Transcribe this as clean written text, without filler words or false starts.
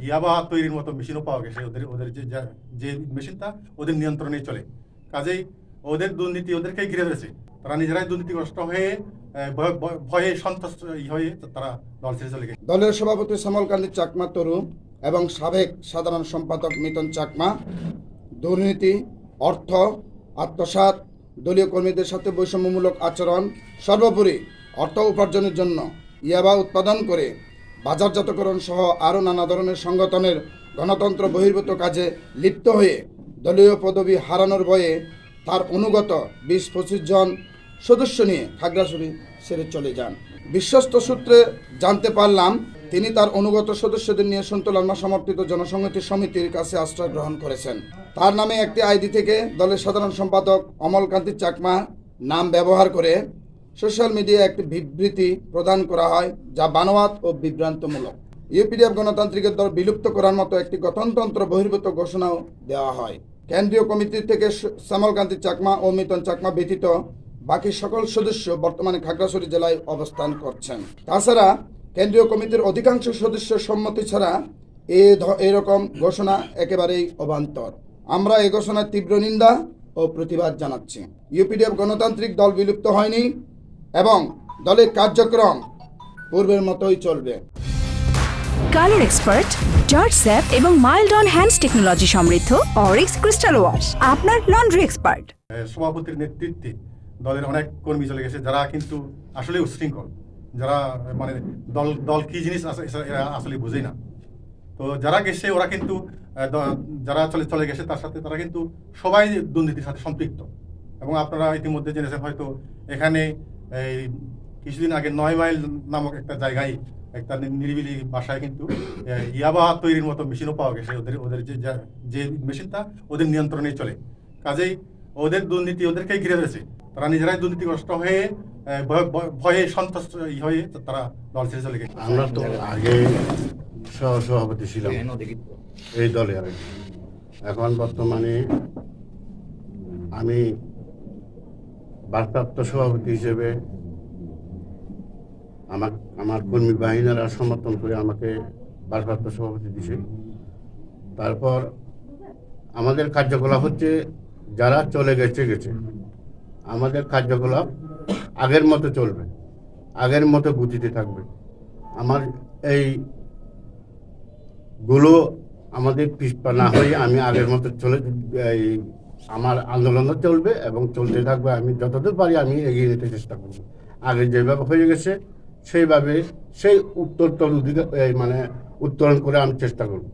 ইয়াবা তৈরির মতো মেশিনও পাওয়া গেছে। ওদের যে মেশিনটা ওদের নিয়ন্ত্রণে চলে, কাজেই ওদের দুর্নীতি ওদেরকেই ঘিরে ধরেছে। তারা নিজেরাই দুর্নীতিগ্রস্ত হয়ে ভয়ে সন্ত্রস্ত হয়ে তারা দল ছেড়ে চলে গেছে। দলের সভাপতি শ্যামল কান্তি চাকমা তরু এবং সাবেক সাধারণ সম্পাদক মিতন চাকমা দুর্নীতি, অর্থ আত্মসাৎ, দলীয় কর্মীদের সাথে বৈষম্যমূলক আচরণ, সর্বোপরি অর্থ উপার্জনের জন্য ইয়াবা উৎপাদন করে বাজারজাতকরণ সহ আরও নানা ধরনের সংগঠনের গণতন্ত্র বহির্ভূত কাজে লিপ্ত হয়ে দলীয় পদবি হারানোর ভয়ে তার অনুগত ২০-২৫ জন সদস্য নিয়ে খাগড়াছড়ি ছেড়ে চলে যান। বিশ্বস্ত সূত্রে জানতে পারলাম তিনি তার অনুগত সদস্যদের নিয়ে সন্তুলনা সমর্থিত জনসংহতি সমিতির কাছে আশ্রয় গ্রহণ করেছেন। তার নামে একটি আইডি থেকে দলের সাধারণ সম্পাদক অমলকান্তি চাকমা নাম ব্যবহার করে সোশ্যাল মিডিয়ায় একটি বিবৃতি প্রদান করা হয়, যা বানোয়াট ও বিভ্রান্তমূলক। ইউপিডিএফ গণতান্ত্রিকের দল বিলুপ্ত করার মতো একটি গঠনতন্ত্র বহির্ভূত ঘোষণাও দেওয়া হয়। কেন্দ্রীয় কমিটি থেকে শ্যামলকান্তি চাকমা ও মিতন চাকমা ব্যতীত বাকি সকল সদস্য বর্তমানে খাগড়াছড়ি জেলায় অবস্থান করছেন। তাছাড়া কেন্দ্রীয় কমিটির অধিকাংশ সদস্যের সম্মতি ছাড়া এরকম ঘোষণা একেবারেই অবান্তর। আমরা এই ঘোষণার তীব্র নিন্দা ও প্রতিবাদ জানাচ্ছি। ইউপিডিএফ গণতান্ত্রিক দল বিলুপ্ত হয়নি এবং দলের কার্যক্রম পূর্বের মতোই চলবে। কালার এক্সপার্ট, জর্জ স্যাপ এবং মাইল্ড অন হ্যান্ডস টেকনোলজি সমৃদ্ধ অরিক্স ক্রিস্টাল ওয়াশ আপনার লন্ড্রি এক্সপার্ট। সভাপতির নেতৃত্বে দলের অনেক কর্মী চলে গেছে, যারা কিন্তু আসলে উচ্ছৃঙ্খল, যারা মানে দল কি জিনিস এরা আসলে বুঝেই না। তো যারা গেছে ওরা কিন্তু যারা চলে গেছে তার সাথে তারা কিন্তু সবাই দুর্নীতির সাথে সম্পৃক্ত। এবং আপনারা ইতিমধ্যে জেনেছেন হয়তো, এখানে এই কিছুদিন আগে ৯ মাইল নামক একটা জায়গায় একটা নিরিবিলি বাসায় কিন্তু ইয়াবা তৈরির মতো মেশিনও পাওয়া গেছে। ওদের যে মেশিনটা ওদের নিয়ন্ত্রণে চলে, কাজেই ওদের দুর্নীতি ওদেরকেই ঘিরে ধরেছে। তারা নিজেরাই দুর্নীতিগ্রস্ত হয়ে ভয়ে সন্ত্রস্ত হয়ে তারা দল ছেড়ে চলে গেছে। আমরা তো আগে সভাপতি ছিলাম এই দলে, এখন বর্তমানে আমি ভারপ্রাপ্ত সভাপতি হিসেবে আমার কর্মী বাহিনীরা সমর্থন করে আমাকে ভারপ্রাপ্ত সভাপতি দিছে। তারপর আমাদের কার্যকলাপ হচ্ছে, যারা চলে গেছে আমাদের কার্যকলাপ আগের মতো চলবে, আগের মতো গতিতে থাকবে। আমার এইগুলো আমাদের পিছপা না হয়ে আমি আগের মতো আমার আন্দোলনও চলবে এবং চলতে থাকবে। আমি যতদূর পারি আমি এগিয়ে যেতে চেষ্টা করব। আগে যেভাবে হয়ে গেছে সেইভাবে সেই উত্তরোত্তর উত্তরণ করে আমি চেষ্টা করব।